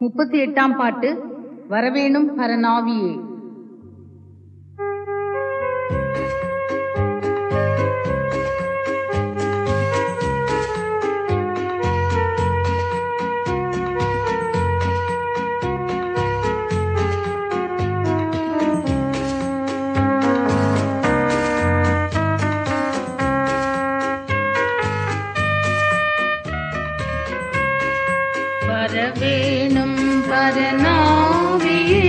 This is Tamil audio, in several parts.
38ஆம் பாட்டு. வரவேணும் பரநாவியே. வரவேணும் பரநாவியே,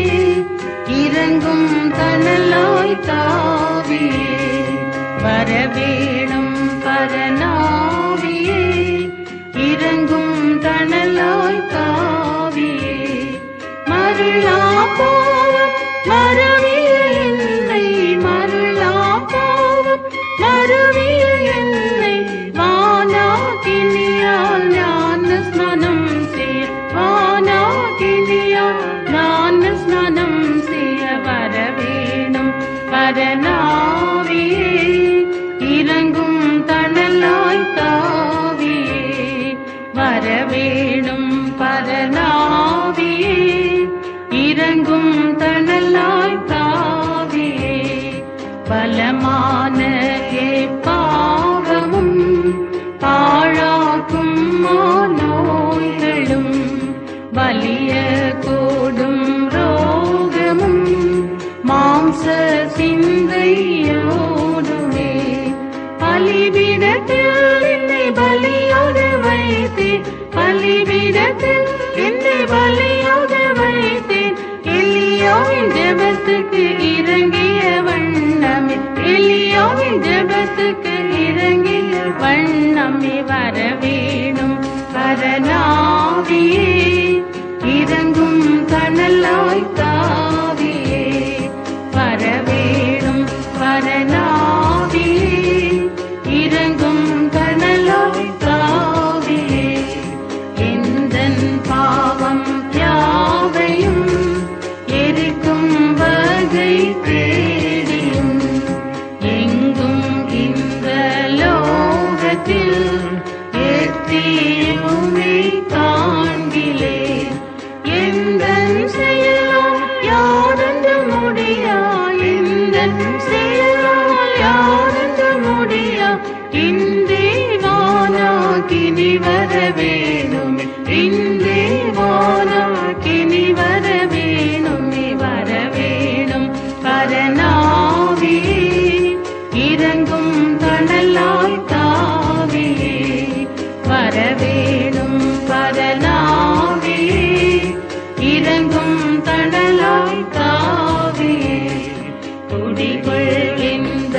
இறங்கும் தணலாய் தாவியே. வரவேணும் பரநாவியே, இறங்கும் தணலாய் தாவியே. மருளா பாவம் மறவிய என்னை, மருளா பாவம் மறவிய என்னை, வானாகினியால் ஞான ஸ்நானம் ஸ்நானம் செய்ய. வரவேணும் பரநாவியே, இறங்கும் தணலாய் தாவியே. வரவேணும் பரநாவியே, இறங்கும் தணலாய் தாவியே. பலமான பாவமும் பாழாக்கும் நோய்களும், வலிய கூடும் ரோகமும் மாம்ச சிந்தையோடுவே. பலிபீடத்தில் என்னை பலியாக வைத்தேன், பலிபீடத்தில் என்னை பலியாக வைத்தேன். எலியாவின் ஜெபத்துக்கு இறங்கிய வண்ணமே, எலியாவின் ஜெபத்துக்கு இறங்கிய வண்ணமே. வரவேணும் பரநாவியே, இறங்கும் தணலாய் தாவியே. வரவேணும் பரநாவியே, இறங்கும் தணலாய் தாவியே. எந்தன் பாவம் யாவையும் எரிக்கும் வகை தேடியும், எங்கும் இந்த லோகத்தில் எத்தியுமே காண்கிலே. எந்தன் செயலால் யாரென்ற முடியா, எந்தன் செயலால் யாரென்ற முடியா. இன்றே வானாகினி வரவேணுமே, இன்றே வானாகினி வரவேணுமே. வரவேணும் பரநாவியே, இறங்கும் தணலாய் தாவியே. வரவேணும் பரநாவியே, இறங்கும் தணலாய் தாவியே. குடிகொள் இந்த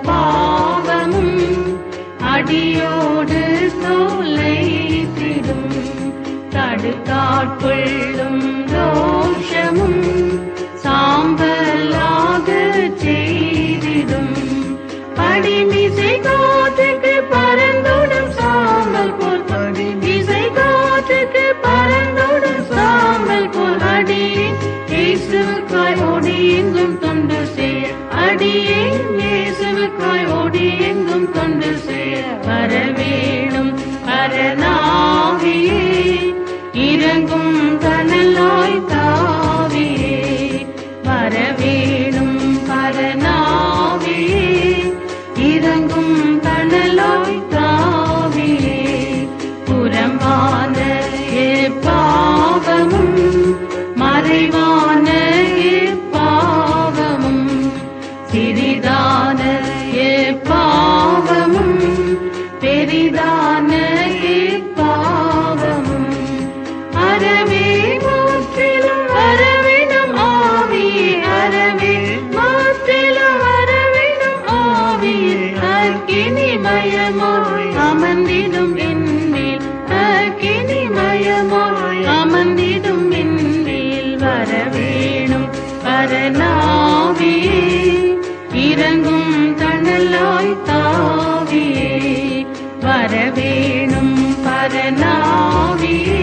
பாவமும் அடியோடு தொலைத்திடும், தடுக்காட்கொள்ளும் ரோஷமும் சாம்பலாக செய்திடும். படிமிசை காற்றுக்கு பறந்தோடும் சாம்பல் போல், படிமிசை காற்றுக்கு பறந்தோடும் சாம்பல் போல். அடியேன் இயேசுவுக்காய் ஓடி எங்கும் தொண்டு செய்ய, அடியேன் இயேசுவுக்காய் ஓடி எங்கும் தொண்டு செய்ய. வரவேணும் பரநாவியே, இறங்கும் தணலாய் தாவியே. வரவேணும் பரநாவியே, இறங்கும் தணலாய் தாவியே. புறம்பான பாவமும் மறைவான பாவமும், சிறிதான பாவமும் பெரிதான பாவமும், அறவே மாற்றிலும் வரவேணும் ஆவியே. அறவே மாற்றிலும் வரவேணும் ஆவியே. அக்கினிமயமாய் அமர்ந்திடும் என்மேல், அக்கினிமயமாய் அமர்ந்திடும் என்மேல். வரவேணும் பரநாவியே, இறங்கும் தணலாய் தாவியே. வரவேணும் பரநாவியே,